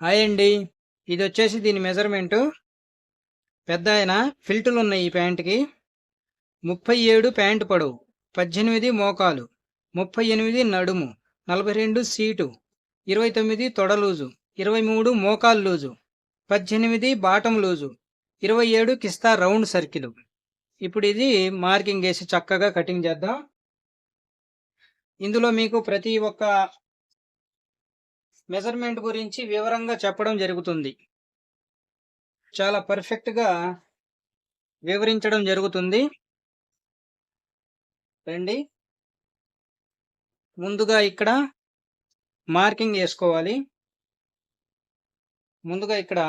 Hi అండి. ఇది వచ్చేసి దీని మెజర్మెంటు. పెద్ద ఆయన ఫిల్టులు ఉన్నాయి ఈ ప్యాంట్కి. 37 ప్యాంటు పొడవు, 18 మోకాలు, 38 నడుము, 42 సీటు, 29 తొడ లూజు, 23 మోకాలు లూజు, 18 బాటం లూజు, 27 కిస్తా రౌండ్ సర్కిల్. ఇప్పుడు ఇది మార్కింగ్ వేసి చక్కగా కటింగ్ చేద్దాం. ఇందులో మీకు ప్రతి ఒక్క మెజర్మెంట్ గురించి వివరంగా చెప్పడం జరుగుతుంది. చాలా పర్ఫెక్ట్గా వివరించడం జరుగుతుంది. రండి. ముందుగా ఇక్కడ మార్కింగ్ వేసుకోవాలి. ముందుగా ఇక్కడ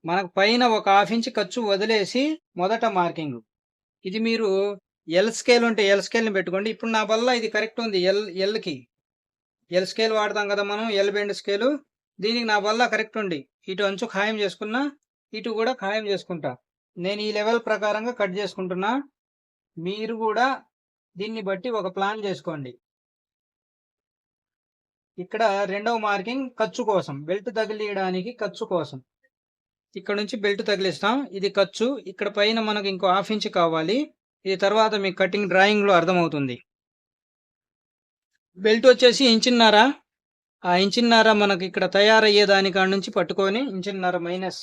మనకు పైన ఒక 1/2 ఇంచ్ ఖర్చు వదిలేసి మొదట మార్కింగ్. ఇది మీరు ఎల్ స్కేల్ ఉంటే ఎల్ స్కేల్ని పెట్టుకోండి. ఇప్పుడు నా వల్ల ఇది కరెక్ట్ ఉంది. ఎల్కి ఎల్ స్కేల్ వాడతాం కదా మనం, ఎల్ బెండ్ స్కేలు. దీనికి నా వల్ల కరెక్ట్ ఉంది. ఇటు అంచు ఖాయం చేసుకున్నా, ఇటు కూడా ఖాయం చేసుకుంటా. నేను ఈ లెవెల్ ప్రకారంగా కట్ చేసుకుంటున్నా. మీరు కూడా దీన్ని బట్టి ఒక ప్లాన్ చేసుకోండి. ఇక్కడ రెండవ మార్కింగ్ ఖర్చు కోసం, బెల్ట్ తగిలియడానికి ఖర్చు కోసం. ఇక్కడ నుంచి బెల్ట్ తగిలిస్తాం. ఇది ఖర్చు. ఇక్కడ పైన మనకు ఇంకో 1/2 ఇంచ్ కావాలి. ఇది తర్వాత మీకు కటింగ్ డ్రాయింగ్లో అర్థమవుతుంది. బెల్ట్ వచ్చేసి ఇంచున్నర. ఆ ఇంచున్నర మనకి ఇక్కడ తయారయ్యే దానికాడ నుంచి పట్టుకొని ఇంచున్నర మైనస్.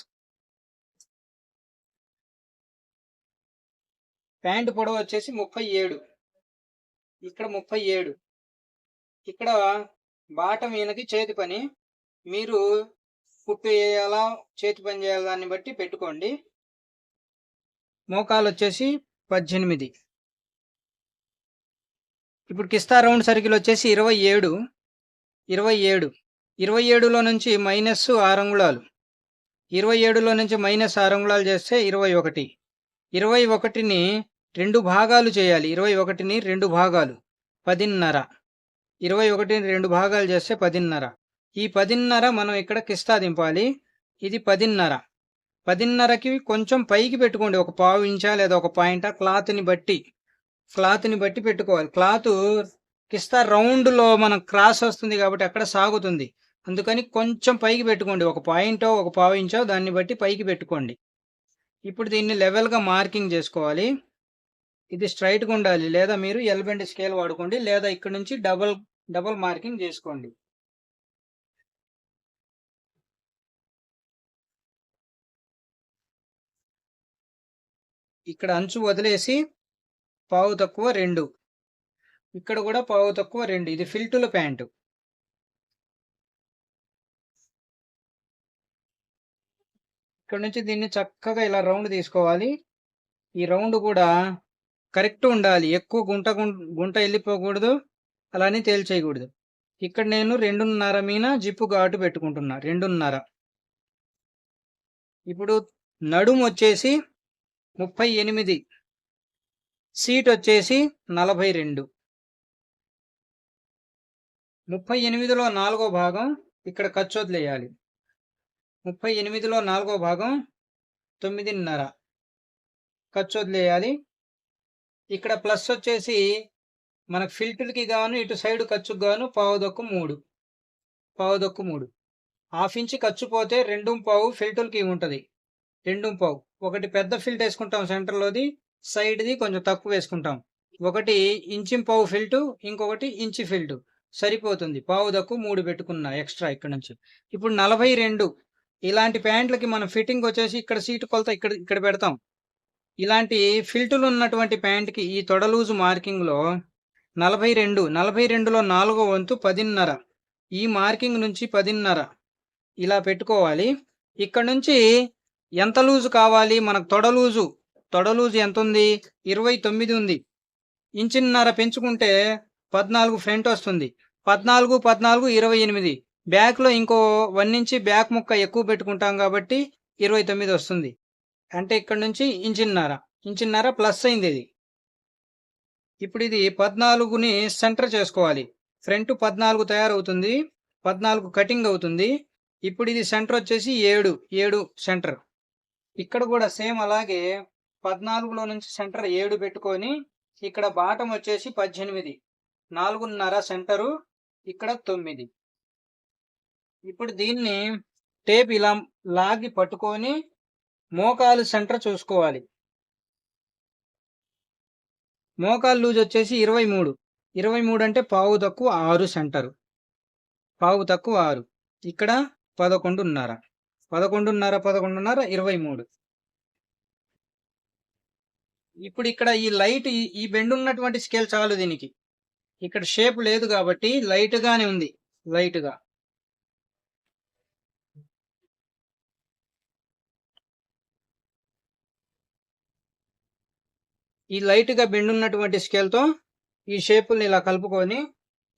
ప్యాంటు పొడవు వచ్చేసి 37. ఇక్కడ 37. ఇక్కడ బాటం ఈయనకి చేతి పని. మీరు కుట్టు వేయాలా చేతి పని చేయాలా దాన్ని బట్టి పెట్టుకోండి. మోకాలు వచ్చేసి 18. ఇప్పుడు కిస్తా రౌండ్ సర్కిల్ వచ్చేసి 27. 27లో నుంచి మైనస్ 6 అంగుళాలు. 27లో నుంచి మైనస్ 6 అంగుళాలు చేస్తే 21. 21ని 2 భాగాలు చేయాలి. 21ని 2 భాగాలు 10.5. 21ని 2 భాగాలు చేస్తే 10.5. ఈ 10.5 మనం ఇక్కడ కిస్తా దింపాలి. ఇది 10.5. 10.5కి కొంచెం పైకి పెట్టుకోండి. ఒక 1/4 ఇంచా లేదా ఒక పాయింటా క్లాత్ని బట్టి పెట్టుకోవాలి. క్లాత్ కిస్తా రౌండ్లో మనం క్రాస్ వస్తుంది కాబట్టి అక్కడ సాగుతుంది. అందుకని కొంచెం పైకి పెట్టుకోండి. ఒక పాయింటో ఒక 1/4 ఇంచో దాన్ని బట్టి పైకి పెట్టుకోండి. ఇప్పుడు దీన్ని లెవెల్గా మార్కింగ్ చేసుకోవాలి. ఇది స్ట్రైట్గా ఉండాలి. లేదా మీరు ఎల్ బెండ్ స్కేల్ వాడుకోండి, లేదా ఇక్కడ నుంచి డబల్ మార్కింగ్ చేసుకోండి. ఇక్కడ అంచు వదిలేసి 1/4 తక్కువ 2. ఇక్కడ కూడా 1/4 తక్కువ 2. ఇది ఫిల్టుల ప్యాంటు. ఇక్కడ నుంచి దీన్ని చక్కగా ఇలా రౌండ్ తీసుకోవాలి. ఈ రౌండ్ కూడా కరెక్ట్ ఉండాలి. ఎక్కువ గుంట వెళ్ళిపోకూడదు, అలానే తేల్చేయకూడదు. ఇక్కడ నేను 2.5 మీన జిప్పు ఘాటు పెట్టుకుంటున్నా. 2.5. ఇప్పుడు నడుము వచ్చేసి 38. సీట్ వచ్చేసి 42. 38లో 4వ భాగం ఇక్కడ ఖర్చు వదిలేయాలి. 38లో 4వ భాగం 9.5 ఖర్చు వదిలేయాలి. ఇక్కడ ప్లస్ వచ్చేసి మనకు ఫిల్టర్కి గాను ఇటు సైడ్ ఖర్చుకు గాను 1/4 1/2 ఇంచ్ ఖర్చు పోతే 2.5 ఫిల్టర్కి ఉంటుంది. 2.5. ఒకటి పెద్ద ఫిల్ట్ వేసుకుంటాం సెంటర్లోది, సైడ్ది కొంచెం తక్కువ వేసుకుంటాం. ఒకటి 1.5 ఇంచ్ ఫిల్టు, ఇంకొకటి ఇంచు ఫిల్టు సరిపోతుంది. 1/2 పెట్టుకున్నా ఎక్స్ట్రా ఇక్కడ నుంచి. ఇప్పుడు 42. ఇలాంటి ప్యాంట్లకి మనం ఫిట్టింగ్ వచ్చేసి ఇక్కడ సీటు కొలత ఇక్కడ పెడతాం. ఇలాంటి ఫిల్టులు ఉన్నటువంటి ప్యాంట్కి ఈ తొడ లూజు మార్కింగ్లో 42లో 4వ వంతు 10.5. ఈ మార్కింగ్ నుంచి 10.5 ఇలా పెట్టుకోవాలి. ఇక్కడ నుంచి ఎంత లూజు కావాలి మనకు? తొడ లూజు ఎంత ఉంది? 29 ఉంది. 1.5 ఇంచ్ పెంచుకుంటే 14 ఫ్రంట్ వస్తుంది. 14 28. బ్యాక్లో ఇంకో 1 ఇంచ్ బ్యాక్ ముక్క ఎక్కువ పెట్టుకుంటాం కాబట్టి 29 వస్తుంది. అంటే ఇక్కడ నుంచి 1.5 ఇంచ్ ప్లస్ అయింది ఇది. ఇప్పుడు ఇది 14ని సెంటర్ చేసుకోవాలి. ఫ్రంట్ 14 తయారవుతుంది, 14 కటింగ్ అవుతుంది. ఇప్పుడు ఇది సెంటర్ వచ్చేసి 7 సెంటర్. ఇక్కడ కూడా సేమ్ అలాగే 14లో నుంచి సెంటర్ 7 పెట్టుకొని ఇక్కడ బాటం వచ్చేసి 18, 4.5 సెంటరు, ఇక్కడ 9. ఇప్పుడు దీన్ని టేప్ ఇలా లాగి పట్టుకొని మోకాలు సెంటర్ చూసుకోవాలి. మోకాలు లూజ్ వచ్చేసి 23. 23 అంటే పావు తక్కువ 6 సెంటరు. పావు తక్కువ 6. ఇక్కడ 11.5. 11.5 23. ఇప్పుడు ఇక్కడ ఈ లైట్ ఈ బెండ్ ఉన్నటువంటి స్కేల్ చాలు దీనికి. ఇక్కడ షేప్ లేదు కాబట్టి లైట్ గానే ఉంది. లైట్ గా ఈ లైట్ గా బెండ్ ఉన్నటువంటి స్కేల్ తో ఈ షేపుల్ని ఇలా కలుపుకొని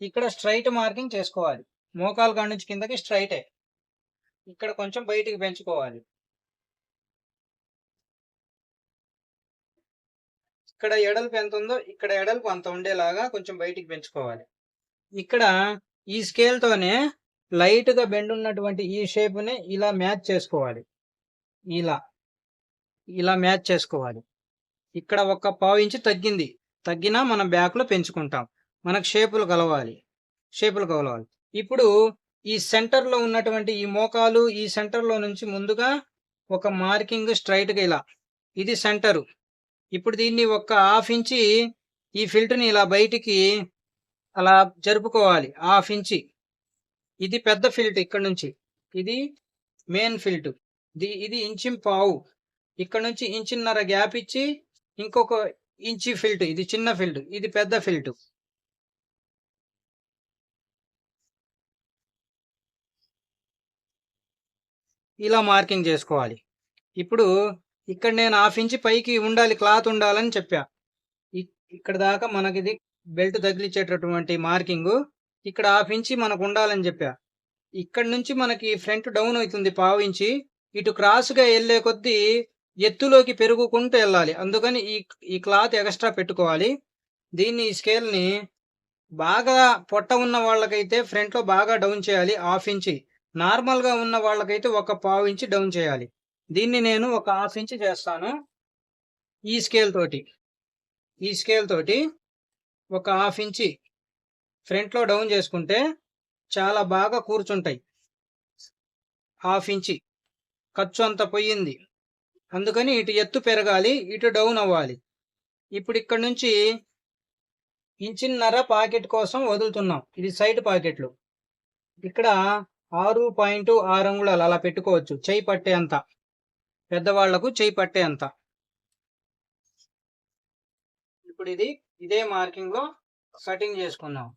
ఇక్కడ స్ట్రైట్ మార్కింగ్ చేసుకోవాలి. మోకాలు కాడ నుంచి కిందకి స్ట్రైటే. ఇక్కడ కొంచెం బయటికి పెంచుకోవాలి. ఇక్కడ ఎడల్పు ఎంత ఉందో ఇక్కడ ఎడల్పు అంత ఉండేలాగా కొంచెం బయటికి పెంచుకోవాలి. ఇక్కడ ఈ స్కేల్ తోనే లైట్ గా బెండ్ ఉన్నటువంటి ఈ షేప్ ని ఇలా మ్యాచ్ చేసుకోవాలి. ఇలా మ్యాచ్ చేసుకోవాలి. ఇక్కడ ఒక పావు ఇంచు తగ్గినా మనం బ్యాక్ లో పెంచుకుంటాం. మనకు షేపులు కలవాలి. ఇప్పుడు ఈ సెంటర్ లో ఉన్నటువంటి ఈ మోకాలు ఈ సెంటర్ లో నుంచి ముందుగా ఒక మార్కింగ్ స్ట్రైట్ గా ఇలా, ఇది సెంటరు. ఇప్పుడు దీన్ని ఒక 1/2 ఇంచి ఈ ఫిల్టర్ ని ఇలా బయటికి అలా జరుపుకోవాలి. 1/2 ఇంచి. ఇది పెద్ద ఫిల్ట్. ఇక్కడ నుంచి ఇది మెయిన్ ఫిల్ట్. ఇది ఇంచిపావు. ఇక్కడ నుంచి ఇంచున్నర గ్యాప్ ఇచ్చి ఇంకొక ఇంచి ఫిల్ట్. ఇది చిన్న ఫిల్ట్, ఇది పెద్ద ఫిల్ట్. ఇలా మార్కింగ్ చేసుకోవాలి. ఇప్పుడు ఇక్కడ నేను 1/2 ఇంచి పైకి ఉండాలి, క్లాత్ ఉండాలని చెప్పా. ఇక్కడ దాకా మనకి ఇది బెల్ట్ తగిలిచ్చేటటువంటి మార్కింగ్. ఇక్కడ 1/2 ఇంచి మనకు ఉండాలని చెప్పా. ఇక్కడ నుంచి మనకి ఫ్రంట్ డౌన్ అవుతుంది పావు ఇంచి. ఇటు క్రాస్ గా వెళ్లే కొద్దీ ఎత్తులోకి పెరుగుకుంటూ వెళ్ళాలి. అందుకని ఈ క్లాత్ ఎక్స్ట్రా పెట్టుకోవాలి. దీన్ని ఈ స్కేల్ ని బాగా పొట్ట ఉన్న వాళ్ళకైతే ఫ్రంట్ లో బాగా డౌన్ చేయాలి 1/2 ఇంచి. నార్మల్ గా ఉన్న వాళ్ళకైతే ఒక పావు ఇంచి డౌన్ చేయాలి. దీన్ని నేను ఒక 1/2 ఇంచి చేస్తాను. ఈ స్కేల్ తోటి ఒక 1/2 ఇంచి ఫ్రంట్ లో డౌన్ చేసుకుంటే చాలా బాగా కూర్చుంటాయి. 1/2 ఇంచి ఖర్చు అంత పోయింది. అందుకని ఇటు ఎత్తు పెరగాలి, ఇటు డౌన్ అవ్వాలి. ఇప్పుడు ఇక్కడ నుంచి 1.5 ఇంచ్ పాకెట్ కోసం వదులుతున్నాం. ఇది సైడ్ పాకెట్లు. ఇక్కడ 6.6 అంగుళాలు అలా పెట్టుకోవచ్చు. చెయ్యి పట్టే అంత, పెద్దవాళ్లకు చెయ్యి పట్టే అంత. ఇప్పుడు ఇదే మార్కింగ్ లో కటింగ్ చేసుకుందాం.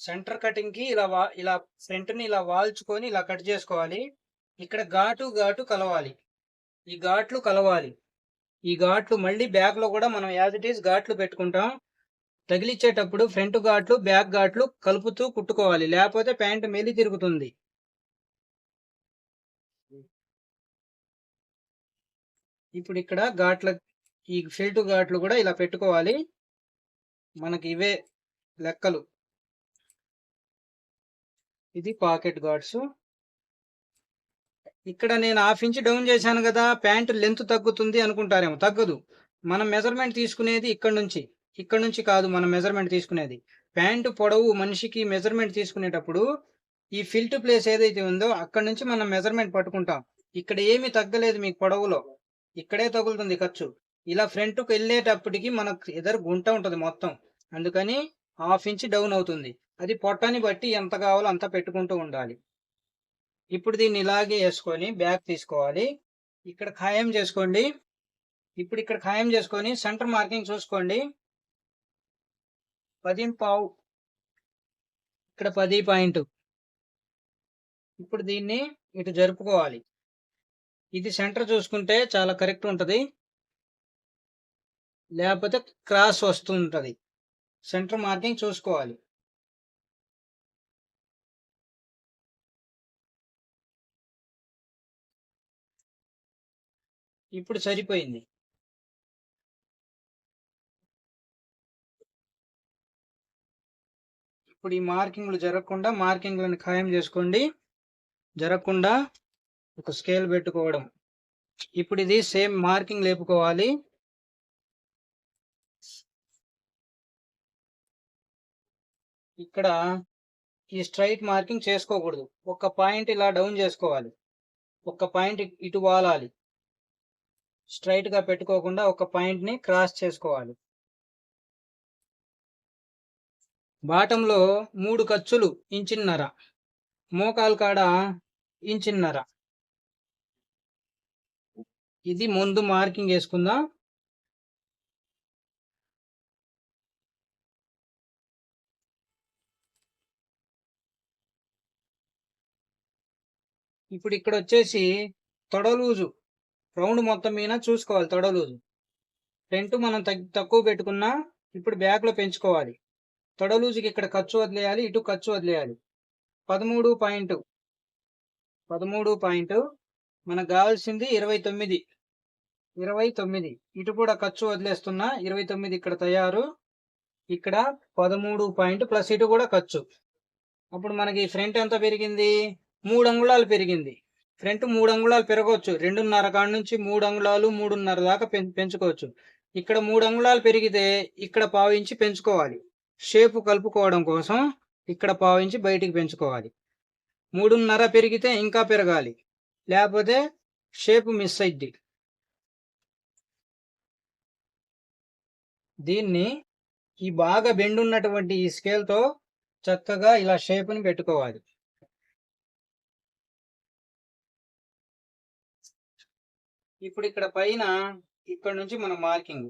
సెంటర్ కటింగ్ కి ఇలా ఫ్రంట్ ని ఇలా వాల్చుకొని ఇలా కట్ చేసుకోవాలి. ఇక్కడ ఘాటు కలవాలి. ఈ ఘాట్లు మళ్ళీ బ్యాక్ లో కూడా మనం యాజ్ ఇట్ ఈస్ ఘాట్లు పెట్టుకుంటాం. తగిలిచ్చేటప్పుడు ఫ్రంట్ ఘాట్లు బ్యాక్ ఘాట్లు కలుపుతూ కుట్టుకోవాలి, లేకపోతే ప్యాంట్ మెలి తిరుగుతుంది. ఇప్పుడు ఇక్కడ ఈ ఫిల్ట్ ఘాట్లు కూడా ఇలా పెట్టుకోవాలి. మనకి ఇవే లెక్కలు. ఇది పాకెట్ ఘాట్స్. ఇక్కడ నేను 1/2 ఇంచ్ డౌన్ చేశాను కదా, ప్యాంట్ లెంత్ తగ్గుతుంది అనుకుంటారేమో. తగ్గదు. మనం మెజర్మెంట్ తీసుకునేది ఇక్కడ నుంచి కాదు. మనం మెజర్మెంట్ తీసుకునేది ప్యాంటు పొడవు. మనిషికి మెజర్మెంట్ తీసుకునేటప్పుడు ఈ ఫిల్ట్ ప్లేస్ ఏదైతే ఉందో అక్కడ నుంచి మనం మెజర్మెంట్ పట్టుకుంటాం. ఇక్కడ ఏమీ తగ్గలేదు మీకు పొడవులో, ఇక్కడే తగులుతుంది ఖర్చు. ఇలా ఫ్రంట్కి వెళ్ళేటప్పటికి మనకు ఎదురు గుంట ఉంటుంది మొత్తం. అందుకని 1/2 ఇంచ్ డౌన్ అవుతుంది. అది పొట్టని బట్టి ఎంత కావాలో అంత పెట్టుకుంటూ ఉండాలి. ఇప్పుడు దీన్ని ఇలాగే వేసుకొని బ్యాక్ తీసుకోవాలి. ఇక్కడ ఖాయం చేసుకోండి. ఇప్పుడు ఇక్కడ ఖాయం చేసుకొని సెంటర్ మార్కింగ్ చూసుకోండి. 10.5, ఇక్కడ 10 పాయింట్. ఇప్పుడు దీన్ని ఇటు జరుపుకోవాలి. ఇది సెంటర్ చూసుకుంటే చాలా కరెక్ట్ ఉంటుంది, లేకపోతే క్రాస్ వస్తుంటది. సెంటర్ మార్కింగ్ చూసుకోవాలి. ఇప్పుడు సరిపోయింది. ఇప్పుడు ఈ మార్కింగ్లు జరగకుండా మార్కింగ్లను ఖాయం చేసుకోండి. జరగకుండా ఒక స్కేల్ పెట్టుకోవడం. ఇప్పుడు ఇది సేమ్ మార్కింగ్ లేపుకోవాలి. ఇక్కడ ఈ స్ట్రైట్ మార్కింగ్ చేసుకోకూడదు. ఒక పాయింట్ ఇలా డౌన్ చేసుకోవాలి. ఒక పాయింట్ ఇటు వాలాలి. స్ట్రైట్ గా పెట్టుకోకుండా ఒక పాయింట్ ని క్రాస్ చేసుకోవాలి. బాటంలో 3 ఖర్చులు ఇంచున్నర, మోకాలు కాడ ఇంచున్నర. ఇది ముందు మార్కింగ్ వేసుకుందాం. ఇప్పుడు ఇక్కడ వచ్చేసి తొడలూజు రౌండ్ మొత్తం మీద చూసుకోవాలి. తొడలూజు ఫ్రంట్ మనం తక్కువ పెట్టుకున్నా, ఇప్పుడు బ్యాక్ లో పెంచుకోవాలి. తొడలూజుకి ఇక్కడ ఖర్చు వదిలేయాలి, ఇటు ఖర్చు వదిలేయాలి. 13 పాయింట్. మనకు కావాల్సింది 29. ఇటు కూడా ఖర్చు వదిలేస్తున్నా. 29 ఇక్కడ తయారు. ఇక్కడ 13 పాయింట్ ప్లస్ ఇటు కూడా ఖర్చు. అప్పుడు మనకి ఫ్రంట్ ఎంత పెరిగింది? 3 అంగుళాలు పెరిగింది. ఫ్రంట్ 3 అంగుళాలు పెరగవచ్చు. 2.5 కాడ నుంచి 3 అంగుళాలు 3.5 దాకా పెంచుకోవచ్చు. ఇక్కడ 3 అంగుళాలు పెరిగితే ఇక్కడ 1/2 ఇంచు పెంచుకోవాలి. షేపు కలుపుకోవడం కోసం ఇక్కడ 1/2 ఇంచు బయటికి పెంచుకోవాలి. 3.5 పెరిగితే ఇంకా పెరగాలి, లేకపోతే షేపు మిస్ అయింది. దీన్ని ఈ బాగా బెండ్ ఉన్నటువంటి ఈ స్కేల్తో చక్కగా ఇలా షేపుని పెట్టుకోవాలి. ఇప్పుడు ఇక్కడ పైన ఇక్కడ నుంచి మన మార్కింగ్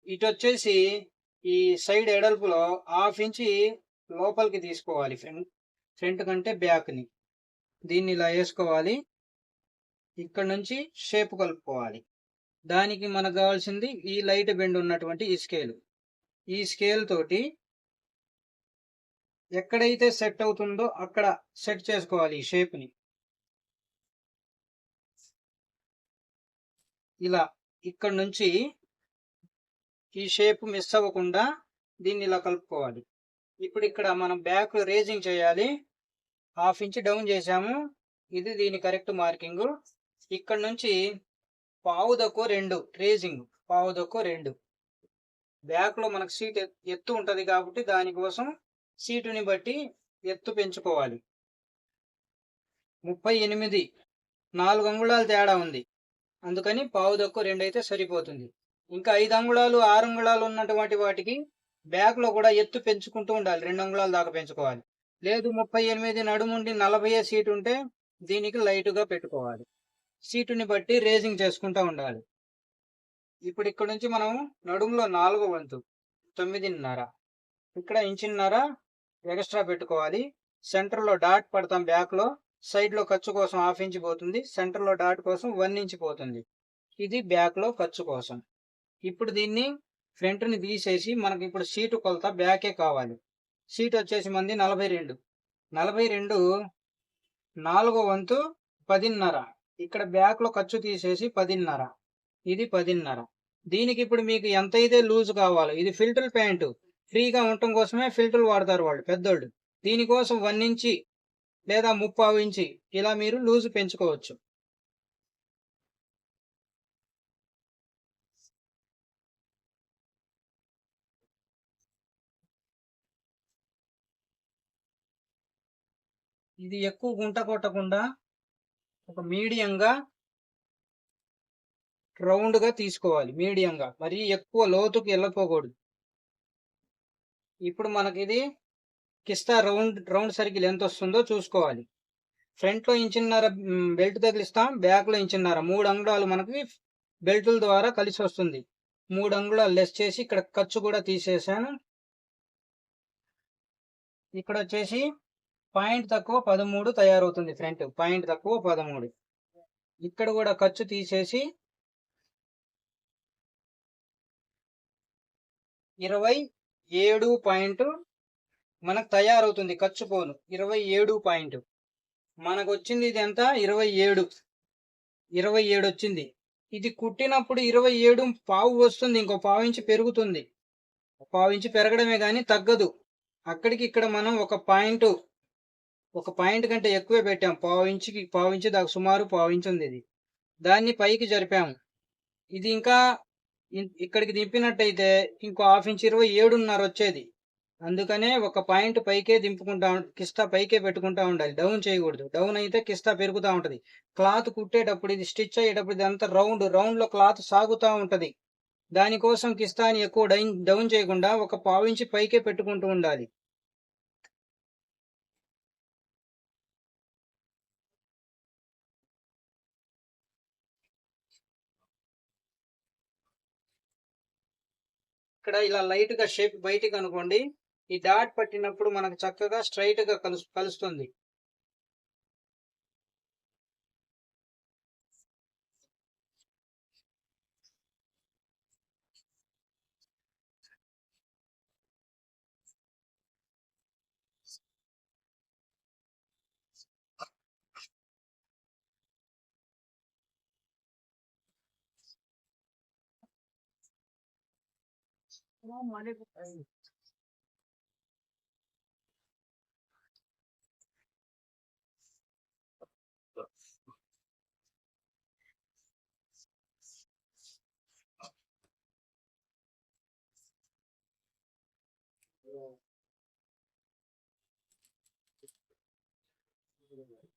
ఇటు వచ్చేసి ఈ సైడ్ ఎడల్పులో 1/2 ఇంచి లోపలికి తీసుకోవాలి. ఫ్రంట్ కంటే బ్యాక్ ని దీన్ని ఇలా వేసుకోవాలి. ఇక్కడ నుంచి షేప్ కలుపుకోవాలి. దానికి మనకు కావాల్సింది ఈ లైట్ బెండ్ ఉన్నటువంటి ఈ స్కేల్. ఈ స్కేల్ తోటి ఎక్కడైతే సెట్ అవుతుందో అక్కడ సెట్ చేసుకోవాలి ఈ షేప్ ని. ఇలా ఇక్కడ నుంచి ఈ షేప్ మిస్ అవ్వకుండా దీన్ని ఇలా కలుపుకోవాలి. ఇప్పుడు ఇక్కడ మనం బ్యాక్ రేజింగ్ చేయాలి. 1/2 ఇంచ్ డౌన్ చేసాము. ఇది దీని కరెక్ట్ మార్కింగ్. ఇక్కడ నుంచి 1/2 రేజింగ్, 1/2 బ్యాక్ లో మనకు సీట్ ఎత్తు ఉంటది కాబట్టి దానికోసం సీటుని బట్టి ఎత్తు పెంచుకోవాలి. 38, 4 అంగుళాలు తేడా ఉంది, అందుకని 1/2 అయితే సరిపోతుంది. ఇంకా 5 అంగుళాలు 6 అంగుళాలు ఉన్నటువంటి వాటికి బ్యాక్ లో కూడా ఎత్తు పెంచుకుంటూ ఉండాలి. 2 అంగుళాల దాకా పెంచుకోవాలి. లేదు 38 నడుముండి 40 సీటు ఉంటే దీనికి లైటుగా పెట్టుకోవాలి. సీటుని బట్టి రేజింగ్ చేసుకుంటూ ఉండాలి. ఇప్పుడు ఇక్కడ నుంచి మనం నడుములో 4వ వంతు 9.5, ఇక్కడ ఇంచున్నర ఎక్స్ట్రా పెట్టుకోవాలి. సెంటర్ లో డాట్ పడతాం. బ్యాక్ లో సైడ్ లో ఖర్చు కోసం 1/2 ఇంచ్ పోతుంది. సెంటర్ లో డాట్ కోసం 1 ఇంచ్ పోతుంది. ఇది బ్యాక్ లో ఖర్చు కోసం. ఇప్పుడు దీన్ని ఫ్రంట్ ని తీసేసి మనకి ఇప్పుడు సీటు కొలత బ్యాకే కావాలి. సీట్ వచ్చేసి మంది 42. 4వ వంతు 10.5. ఇక్కడ బ్యాక్ లో ఖర్చు తీసేసి 10.5. ఇది 10.5. దీనికి ఇప్పుడు మీకు ఎంత అయితే లూజ్ కావాలో, ఇది ఫిల్టర్ ప్యాంటు ఫ్రీగా ఉండటం కోసమే ఫిల్టర్లు వాడతారు వాళ్ళు పెద్దోళ్ళు. దీనికోసం 1 ఇంచి లేదా 3/4 ఇంచి ఇలా మీరు లూజ్ పెంచుకోవచ్చు. ఇది ఎక్కువ గుంట కొట్టకుండా ఒక మీడియంగా రౌండ్ గా తీసుకోవాలి. మీడియంగా, మరీ ఎక్కువ లోతుకి వెళ్ళపోకూడదు. ఇప్పుడు మనకి ఇది కిస్తా రౌండ్ సర్కిల్ ఎంత వస్తుందో చూసుకోవాలి. ఫ్రంట్ లో ఇంచున్నర బెల్ట్ తగిలిస్తాం, బ్యాక్ లో ఇంచున్నర, 3 అంగుళాలు మనకి బెల్టుల ద్వారా కలిసి వస్తుంది. 3 అంగుళాలు లెస్ చేసి ఇక్కడ ఖర్చు కూడా తీసేసాను. ఇక్కడ వచ్చేసి పాయింట్ తక్కువ 13 తయారవుతుంది. ఫ్రంట్ పాయింట్ తక్కువ 13. ఇక్కడ కూడా ఖర్చు తీసేసి 27 పాయింట్ మనకు తయారవుతుంది. ఖర్చు పోను 27 పాయింట్ మనకు వచ్చింది. ఇది ఎంత? 27 వచ్చింది. ఇది కుట్టినప్పుడు 27 పావు వస్తుంది. ఇంకో పావు ఇంచు పెరుగుతుంది. పావు ఇంచు పెరగడమే కానీ తగ్గదు. అక్కడికి ఇక్కడ మనం ఒక పాయింట్ కంటే ఎక్కువే పెట్టాం. పావు ఇంచు దాకా సుమారు పావు ఇంచు ఉంది. ఇది దాన్ని పైకి జరిపాము. ఇది ఇంకా ఇక్కడికి దింపినట్టయితే ఇంకో హాఫ్ ఇంచ్ 27.5 వచ్చేది. అందుకనే ఒక పాయింట్ పైకే దింపుకుంటా, కిస్తా పైకే పెట్టుకుంటా ఉండాలి. డౌన్ చేయకూడదు. డౌన్ అయితే కిస్తా పెరుగుతూ ఉంటది. క్లాత్ కుట్టేటప్పుడు, ఇది స్టిచ్ అయ్యేటప్పుడు ఇదంతా రౌండ్ లో క్లాత్ సాగుతూ ఉంటది. దానికోసం కిస్తాని ఎక్కువ డౌన్ చేయకుండా ఒక పావు ఇంచు పైకే పెట్టుకుంటూ ఉండాలి. ఇక్కడ ఇలా లైట్ గా షేప్ బయటికి అనుకోండి. ఈ డాట్ పట్టినప్పుడు మనకు చక్కగా స్ట్రైట్ గా కలుస్తుంది.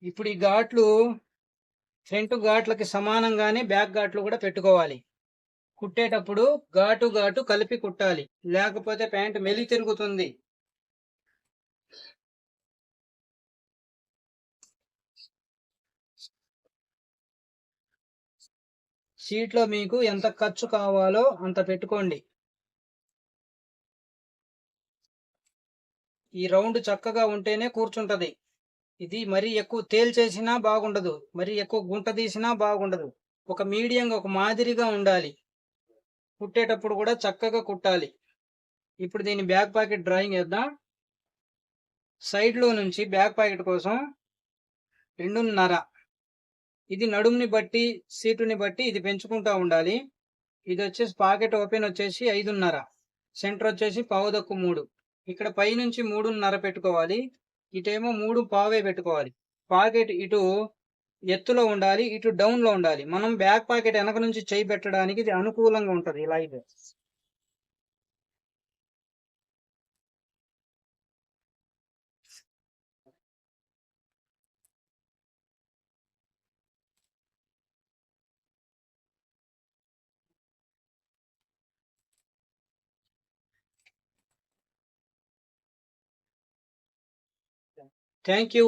ఇప్పుడు ఈ ఘాట్లు ఫ్రంట్ ఘాట్లకి సమానంగానే బ్యాక్ ఘాట్లు కూడా పెట్టుకోవాలి. కుట్టేటప్పుడు ఘాటు కలిపి కుట్టాలి, లేకపోతే ప్యాంట్ మెలి తిరుగుతుంది. షీట్లో మీకు ఎంత ఖర్చు కావాలో అంత పెట్టుకోండి. ఈ రౌండ్ చక్కగా ఉంటేనే కూర్చుంటది. ఇది మరీ ఎక్కువ తేల్చేసినా బాగుండదు, మరీ ఎక్కువ గుంట తీసినా బాగుండదు. ఒక మీడియంగా, ఒక మాదిరిగా ఉండాలి. కుట్టేటప్పుడు కూడా చక్కగా కుట్టాలి. ఇప్పుడు దీని బ్యాక్ పాకెట్ డ్రాయింగ్ వేద్దాం. సైడ్ లో నుంచి బ్యాక్ పాకెట్ కోసం 2.5. ఇది నడుముని బట్టి, సీటుని బట్టి ఇది పెంచుకుంటా ఉండాలి. ఇది వచ్చేసి పాకెట్ ఓపెన్ వచ్చేసి 5.5, సెంటర్ వచ్చేసి 2.25. ఇక్కడ పై నుంచి 3.5 పెట్టుకోవాలి. ఇటేమో 3 పావే పెట్టుకోవాలి. పాకెట్ ఇటు ఎత్తులో ఉండాలి, ఇటు డౌన్ లో ఉండాలి. మనం బ్యాక్ పాకెట్ వెనక నుంచి చేయి పెట్టడానికి ఇది అనుకూలంగా ఉంటది. ఇలా ఇది థ్యాంక్ యూ.